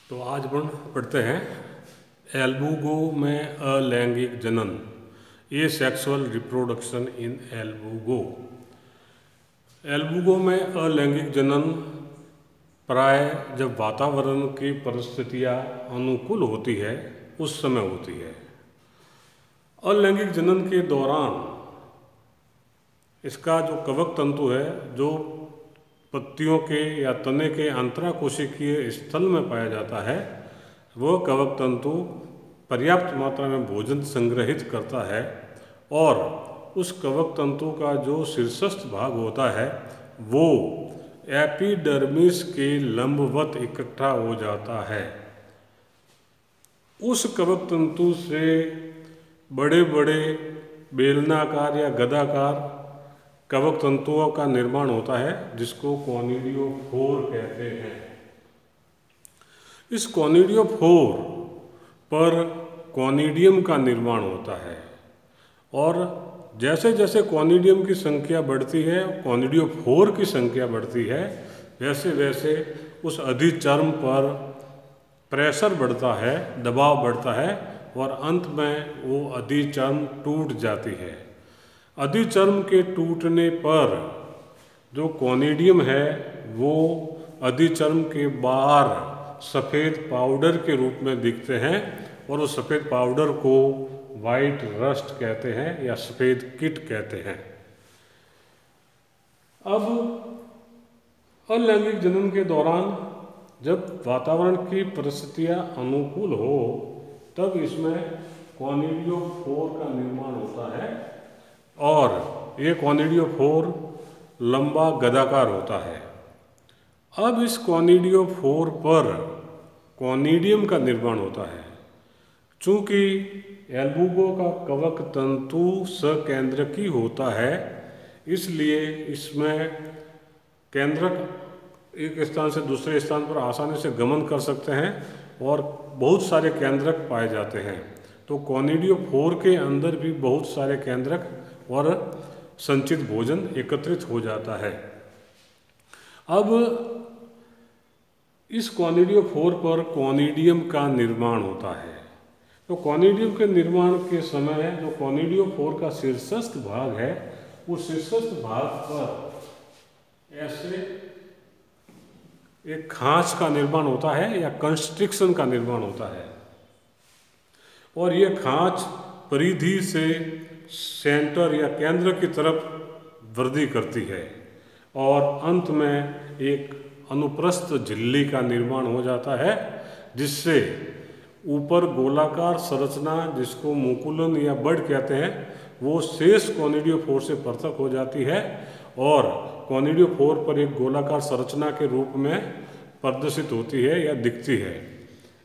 तो आज अपन पढ़ते हैं एल्बुगो में अलैंगिक जनन, ए सेक्सुअल रिप्रोडक्शन इन एल्बुगो। एल्बुगो में अलैंगिक जनन प्राय जब वातावरण की परिस्थितियाँ अनुकूल होती है उस समय होती है। अलैंगिक जनन के दौरान इसका जो कवक तंतु है, जो पत्तियों के या तने के अंतराकोशिकीय स्थल में पाया जाता है, वह कवक तंतु पर्याप्त मात्रा में भोजन संग्रहित करता है और उस कवक तंतु का जो शीर्षस्थ भाग होता है वो एपिडर्मिस के लंबवत इकट्ठा हो जाता है। उस कवक तंतु से बड़े बड़े बेलनाकार या गदाकार कवक तंतुओं का निर्माण होता है, जिसको कॉनिडियोफोर कहते हैं। इस कॉनिडियोफोर पर कॉनिडियम का निर्माण होता है और जैसे जैसे कॉनिडियम की संख्या बढ़ती है, कॉनिडियोफोर की संख्या बढ़ती है, वैसे वैसे उस अधिचर्म पर प्रेशर बढ़ता है, दबाव बढ़ता है और अंत में वो अधिचर्म टूट जाती है। अधिचर्म के टूटने पर जो कॉनिडियम है वो अधिचर्म के बाहर सफ़ेद पाउडर के रूप में दिखते हैं और उस सफ़ेद पाउडर को वाइट रस्ट कहते हैं या सफ़ेद किट कहते हैं। अब अलैंगिक जनन के दौरान जब वातावरण की परिस्थितियां अनुकूल हो तब इसमें कॉनिडियोफोर का निर्माण होता है और ये कॉनिडियोफोर लंबा गदाकार होता है। अब इस कॉनिडियोफोर पर कॉनिडियम का निर्माण होता है। चूँकि एल्बुगो का कवक तंतु सकेंद्रकी होता है, इसलिए इसमें केंद्रक एक स्थान से दूसरे स्थान पर आसानी से गमन कर सकते हैं और बहुत सारे केंद्रक पाए जाते हैं। तो कॉनिडियोफोर के अंदर भी बहुत सारे केंद्रक और संचित भोजन एकत्रित हो जाता है। अब इस कॉनिडियोफोर पर कॉनिडियम का निर्माण होता है। तो कॉनिडियम के निर्माण के समय जो कॉनिडियोफोर का शीर्षस्थ भाग है, उस शीर्षस्थ भाग पर ऐसे एक खांच का निर्माण होता है या कंस्ट्रिक्शन का निर्माण होता है और यह खांच परिधि से सेंटर या केंद्र की तरफ वृद्धि करती है और अंत में एक अनुप्रस्थ झिल्ली का निर्माण हो जाता है, जिससे ऊपर गोलाकार संरचना, जिसको मुकुलन या बड कहते हैं, वो शेष कॉनिडियोफोर से पृथक हो जाती है और कॉनिडियोफोर पर एक गोलाकार संरचना के रूप में प्रदर्शित होती है या दिखती है।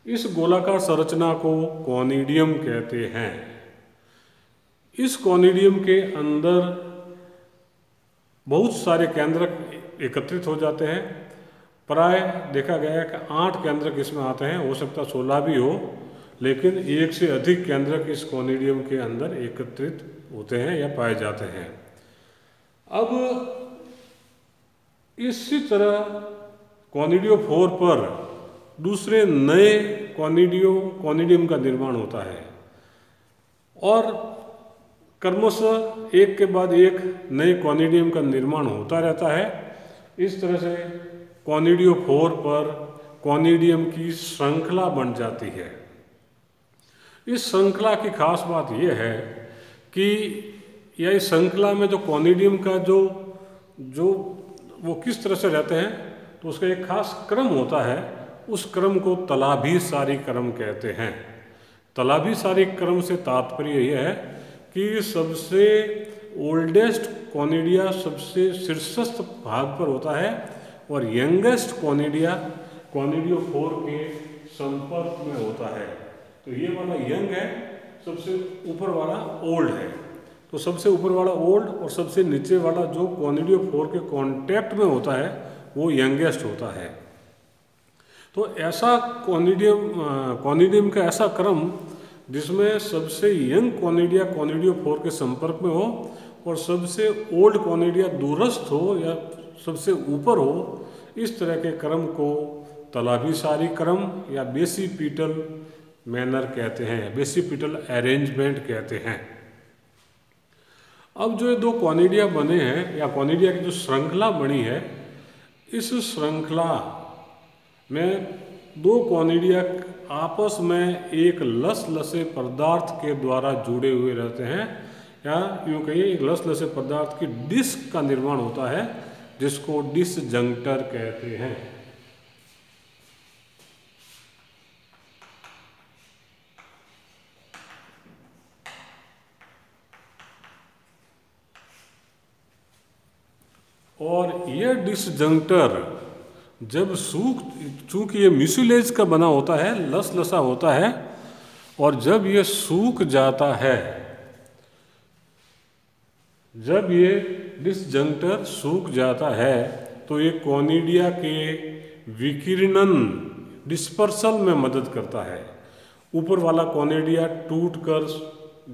इस गोलाकार संरचना को कॉनिडियम कहते हैं। इस कॉनिडियम के अंदर बहुत सारे केंद्रक एकत्रित हो जाते हैं। प्राय देखा गया है कि 8 केंद्रक इसमें आते हैं, हो सकता 16 भी हो, लेकिन एक से अधिक केंद्रक इस कॉनिडियम के अंदर एकत्रित होते हैं या पाए जाते हैं। अब इसी तरह कॉनिडियोफोर पर दूसरे नए कॉनिडियम का निर्माण होता है और क्रमशः एक के बाद एक नए कॉनिडियम का निर्माण होता रहता है। इस तरह से कॉनिडियोफोर पर कॉनिडियम की श्रृंखला बन जाती है। इस श्रृंखला की खास बात यह है कि यह इस श्रृंखला में जो कॉनिडियम का जो वो किस तरह से रहते हैं, तो उसका एक खास क्रम होता है। उस क्रम को तलाभिसारी क्रम कहते हैं। तलाभिसारी क्रम से तात्पर्य यह है कि सबसे ओल्डेस्ट कॉनिडिया सबसे शीर्षस्थ भाग पर होता है और यंगेस्ट कॉनिडिया कॉनिडियोफोर के संपर्क में होता है। तो ये वाला यंग है, सबसे ऊपर वाला ओल्ड है। तो सबसे ऊपर वाला ओल्ड और सबसे नीचे वाला जो कॉनिडियोफोर के कांटेक्ट में होता है वो यंगेस्ट होता है। तो ऐसा कॉनिडियम का ऐसा क्रम जिसमें सबसे यंग कॉनिडिया कॉनिडियोफोर के संपर्क में हो और सबसे ओल्ड कॉनिडिया दूरस्थ हो या सबसे ऊपर हो, इस तरह के क्रम को तलाभिसारी क्रम या बेसिपिटल मैनर कहते हैं, बेसिपिटल अरेंजमेंट कहते हैं। अब जो ये दो कॉनिडिया बने हैं या कॉनिडिया की जो श्रृंखला बनी है, इस श्रृंखला में दो कॉनिडिया आपस में एक लस-लसे पदार्थ के द्वारा जुड़े हुए रहते हैं, या यूँ कहिए एक लस-लसे पदार्थ की डिस्क का निर्माण होता है जिसको डिसजंक्टर कहते हैं। और यह डिसजंक्टर जब चूंकि ये म्यूसिलेज का बना होता है, लस-लसा होता है, और जब ये सूख जाता है, जब ये डिसजंक्टर सूख जाता है तो ये कॉनिडिया के विकिरणन डिस्पर्सल में मदद करता है। ऊपर वाला कॉनिडिया टूटकर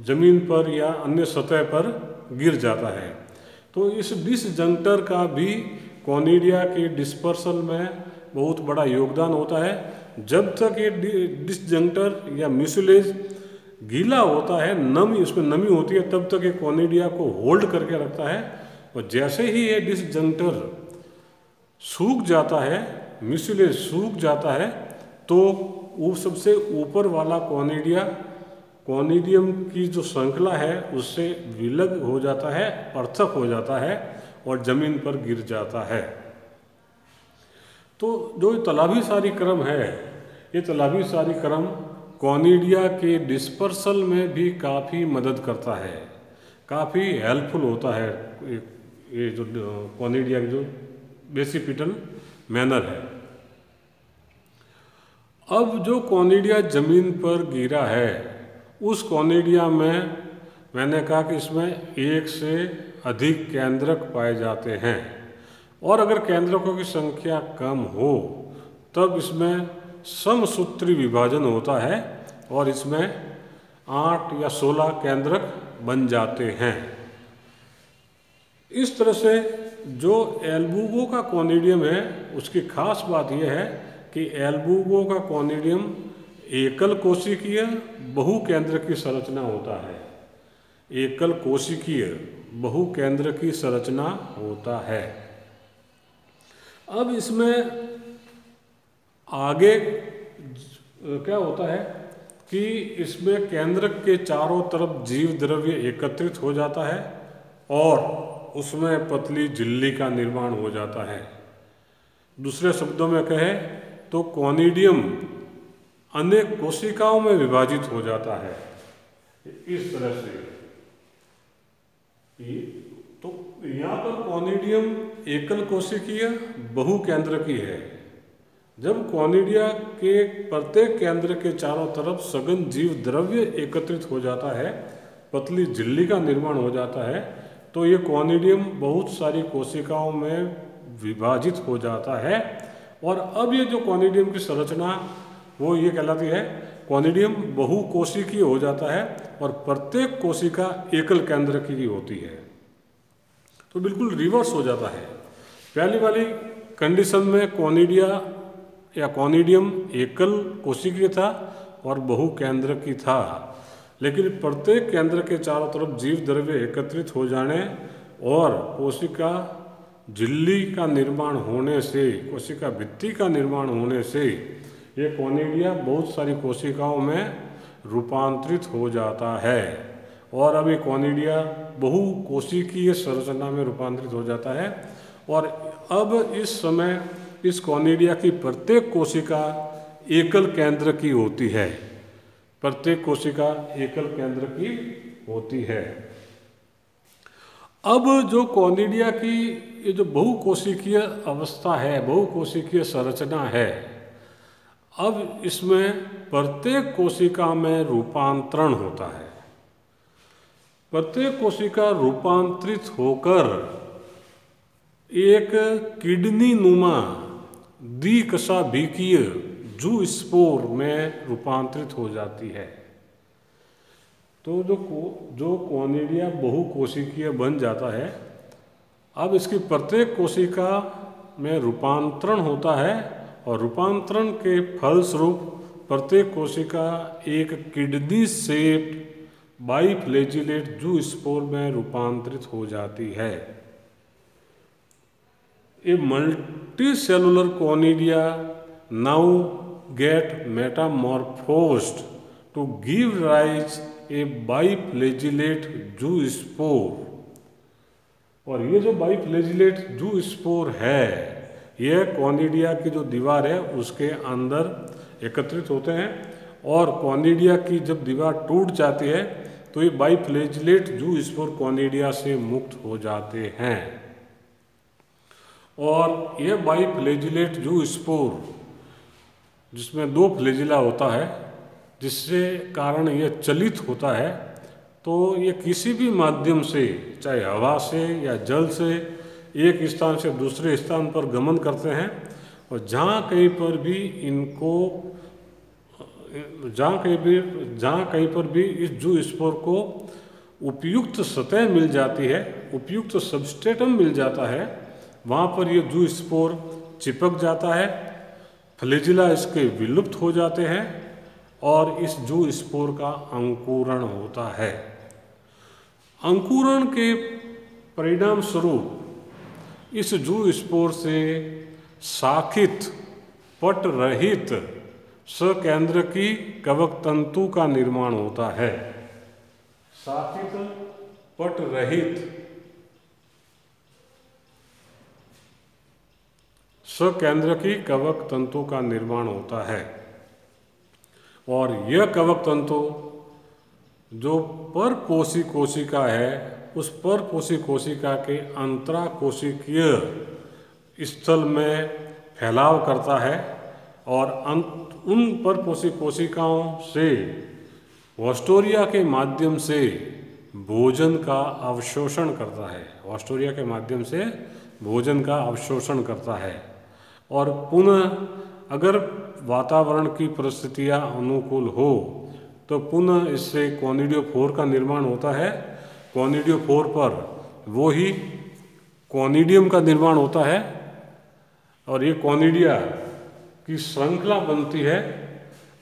जमीन पर या अन्य सतह पर गिर जाता है। तो इस डिसजंक्टर का भी कॉनिडिया के डिस्पर्सल में बहुत बड़ा योगदान होता है। जब तक ये डिसजंक्टर या म्यूसिलेज गीला होता है, नमी उसमें नमी होती है, तब तक ये कॉनिडिया को होल्ड करके रखता है। और जैसे ही ये डिसजंक्टर सूख जाता है, म्यूसिलेज सूख जाता है, तो वो सबसे ऊपर वाला कॉनिडियम की जो श्रृंखला है उससे विलग हो जाता है, पृथक हो जाता है और जमीन पर गिर जाता है। तो जो तलाभिसारी क्रम है, ये तलाभिसारी क्रम कॉनिडिया के डिस्पर्सल में भी काफ़ी मदद करता है, काफ़ी हेल्पफुल होता है। ये जो कॉनिडिया की जो बेसिपिटल मैनर है। अब जो कॉनिडिया जमीन पर गिरा है, उस कॉनिडिया में मैंने कहा कि इसमें एक से अधिक केंद्रक पाए जाते हैं, और अगर केंद्रकों की संख्या कम हो तब इसमें समसूत्री विभाजन होता है और इसमें 8 या 16 केंद्रक बन जाते हैं। इस तरह से जो एल्बुगो का कॉनिडियम है, उसकी खास बात यह है कि एल्बुगो का कॉनिडियम एकल कोशिकीय बहुकेंद्रकी संरचना होता है। एकल कोशिकीय बहुकेंद्रकी संरचना होता है। अब इसमें आगे क्या होता है कि इसमें केंद्रक के चारों तरफ जीव द्रव्य एकत्रित हो जाता है और उसमें पतली झिल्ली का निर्माण हो जाता है। दूसरे शब्दों में कहें तो कॉनिडियम अनेक कोशिकाओं में विभाजित हो जाता है। इस तरह से तो यहाँ पर कॉनिडियम एकल कोशिकीय बहुकेंद्रकी है। जब कॉनिडिया के प्रत्येक केंद्र के चारों तरफ सघन जीव द्रव्य एकत्रित हो जाता है, पतली झिल्ली का निर्माण हो जाता है, तो ये कॉनिडियम बहुत सारी कोशिकाओं में विभाजित हो जाता है। और अब ये जो कॉनिडियम की संरचना वो ये कहलाती है, कॉनिडियम बहुकोशिकीय हो जाता है और प्रत्येक कोशिका एकल केंद्रकी की होती है। तो बिल्कुल रिवर्स हो जाता है। पहली वाली कंडीशन में कॉनिडिया या कॉनिडियम एकल कोशिकीय था और बहुकेंद्रकी था, लेकिन प्रत्येक केंद्र के चारों तरफ जीव द्रव्य एकत्रित हो जाने और कोशिका झिल्ली का निर्माण होने से, कोशिका भित्ति का निर्माण होने से ये कॉनिडिया बहुत सारी कोशिकाओं में रूपांतरित हो जाता है और अब ये कॉनिडिया बहुकोशिकीय संरचना में रूपांतरित हो जाता है। और अब इस समय इस कॉनिडिया की प्रत्येक कोशिका एकल केंद्र की होती है, प्रत्येक कोशिका एकल केंद्र की होती है। अब जो कॉनिडिया की ये जो बहुकोशिकीय अवस्था है, बहुकोशिकीय संरचना है, अब इसमें प्रत्येक कोशिका में रूपांतरण होता है। प्रत्येक कोशिका रूपांतरित होकर एक किडनी नुमा द्विकशाभिकीय जू स्पोर में रूपांतरित हो जाती है। तो जो कॉनिडिया बहुकोशिकीय बन जाता है, अब इसकी प्रत्येक कोशिका में रूपांतरण होता है और रूपांतरण के फलस्वरूप प्रत्येक कोशिका एक किडनी शेप्ड बाइफ्लैजिलेट जूस्पोर में रूपांतरित हो जाती है। A multicellular conidia now get metamorphosed to give rise a biflagellate zoospore. और ये जो बाइफ्लैजिलेट जूस्पोर है, यह कोनिडिया की जो दीवार है उसके अंदर एकत्रित होते हैं, और कोनिडिया की जब दीवार टूट जाती है तो ये बाइफ्लैजिलेट जूस्पोर कोनिडिया से मुक्त हो जाते हैं। और यह बाइफ्लैजिलेट जूस्पोर, जिसमें 2 फ्लैजिला होता है, जिससे कारण यह चलित होता है, तो ये किसी भी माध्यम से, चाहे हवा से या जल से, एक स्थान से दूसरे स्थान पर गमन करते हैं। और जहाँ कहीं पर भी इस जूस्पोर को उपयुक्त सतह मिल जाती है, उपयुक्त सबस्ट्रेटम मिल जाता है, वहाँ पर ये जूस्पोर चिपक जाता है, फ्लैजिला इसके विलुप्त हो जाते हैं और इस जूस्पोर का अंकुरण होता है। अंकुरण के परिणाम स्वरूप इस जूस्पोर से शाखित पट रहित सकेंद्रकी कवक तंतु का निर्माण होता है। शाखित पट रहित सकेंद्रकी कवक तंतु का निर्माण होता है। और यह कवक तंतु जो परपोषी कोशिका है, उस परपोषी कोशिका के अंतराकोशिकीय स्थल में फैलाव करता है और उन परपोषी कोशिकाओं से वॉस्टोरिया के माध्यम से भोजन का अवशोषण करता है। वॉस्टोरिया के माध्यम से भोजन का अवशोषण करता है। और पुनः अगर वातावरण की परिस्थितियाँ अनुकूल हो तो पुनः इससे कोनिडियोफोर का निर्माण होता है। कोनिडियोफोर पर वो ही कोनिडियम का निर्माण होता है और ये कोनिडिया की श्रृंखला बनती है,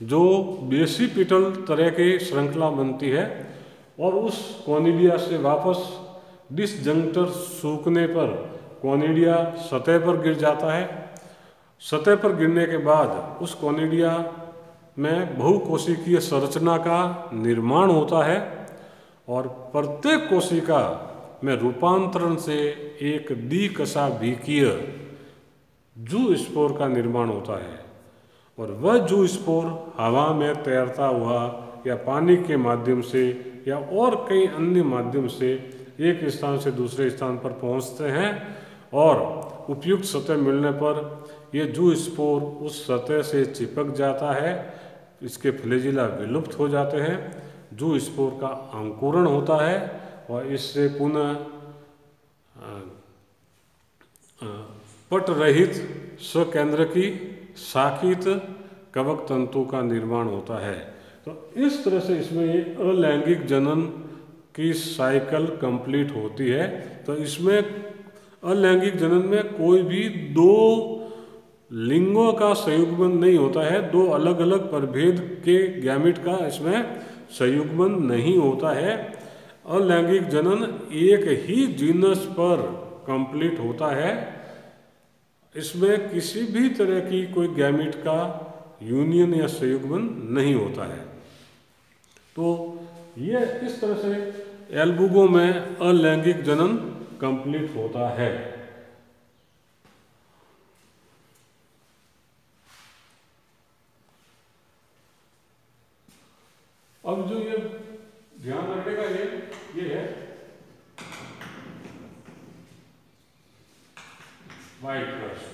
जो बेसिपिटल तरह की श्रृंखला बनती है। और उस कोनिडिया से वापस डिसजंक्टर सूखने पर कोनिडिया सतह पर गिर जाता है। सतह पर गिरने के बाद उस कोनिडिया में बहुकोशिकीय संरचना का निर्माण होता है और प्रत्येक कोशिका में रूपांतरण से एक द्विकशाभिकीय जूस्पोर का निर्माण होता है। और वह जूस्पोर हवा में तैरता हुआ या पानी के माध्यम से या और कई अन्य माध्यम से एक स्थान से दूसरे स्थान पर पहुंचते हैं और उपयुक्त सतह मिलने पर यह जूस्पोर उस सतह से चिपक जाता है, इसके फ्लैजिला विलुप्त हो जाते हैं, जूस्पोर का अंकुरण होता है और इससे पुनः पट रहित सकेंद्रकी शाखित कवक तंतु का निर्माण होता है। तो इस तरह से इसमें ये अलैंगिक जनन की साइकिल कंप्लीट होती है। तो इसमें अलैंगिक जनन में कोई भी 2 लिंगों का संयुग्मन नहीं होता है, 2 अलग अलग प्रभेद के गैमेट का इसमें संयुग्मन नहीं होता है। अलैंगिक जनन एक ही जीनस पर कंप्लीट होता है, इसमें किसी भी तरह की कोई गैमेट का यूनियन या संयुग्मन नहीं होता है। तो ये इस तरह से एल्बुगो में अलैंगिक जनन कंप्लीट होता है। अब जो ये ध्यान रखने का ये है वाइट क्रस्ट।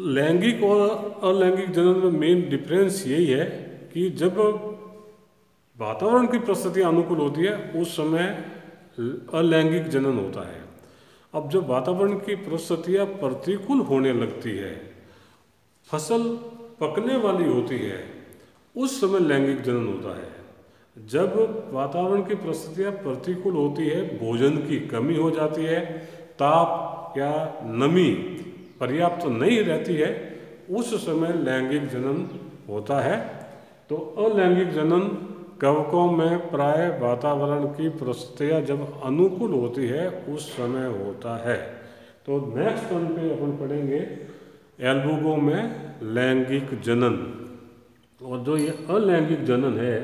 लैंगिक और अलैंगिक जनन में मेन डिफरेंस यही है कि जब वातावरण की परिस्थितियाँ अनुकूल होती है उस समय अलैंगिक जनन होता है। अब जब वातावरण की परिस्थितियाँ प्रतिकूल होने लगती है, फसल पकने वाली होती है, उस समय लैंगिक जनन होता है। जब वातावरण की परिस्थितियाँ प्रतिकूल होती है, भोजन की कमी हो जाती है, ताप या नमी पर्याप्त नहीं रहती है, उस समय लैंगिक जनन होता है। तो अलैंगिक जनन कवकों में प्राय वातावरण की परिस्थितियाँ जब अनुकूल होती है उस समय होता है। तो नेक्स्ट वन पे अपन पढ़ेंगे एल्बुगो में लैंगिक जनन। और जो ये अलैंगिक जनन है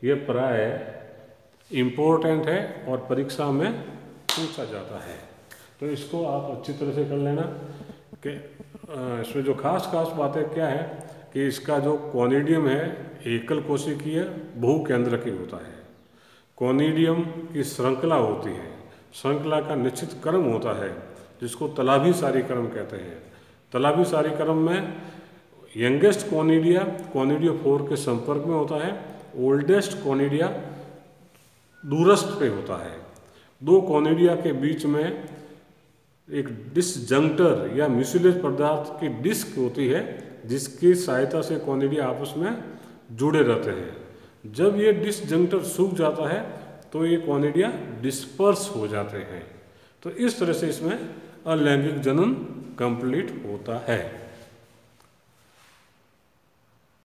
ये प्राय इम्पोर्टेंट है और परीक्षा में पूछा जाता है। तो इसको आप अच्छी तरह से कर लेना कि इसमें जो खास बातें क्या है कि इसका जो कॉनिडियम है एकल कोशिकीय बहुकेंद्रकी होता है। कॉनिडियम की श्रृंखला होती है, श्रृंखला का निश्चित क्रम होता है जिसको तलाभी सारी क्रम कहते हैं। तलाभी सारी क्रम में यंगेस्ट कॉनिडिया कॉनिडियोफोर के संपर्क में होता है, ओल्डेस्ट कॉनिडिया दूरस्थ पे होता है। दो कॉनिडिया के बीच में एक डिसजंक्टर या म्यूसिलेज पदार्थ की डिस्क होती है जिसकी सहायता से कॉनिडिया आपस में जुड़े रहते हैं। जब ये डिसजंक्टर सूख जाता है तो ये कॉनिडिया डिस्पर्स हो जाते हैं। तो इस तरह से इसमें अलैंगिक जनन कंप्लीट होता है।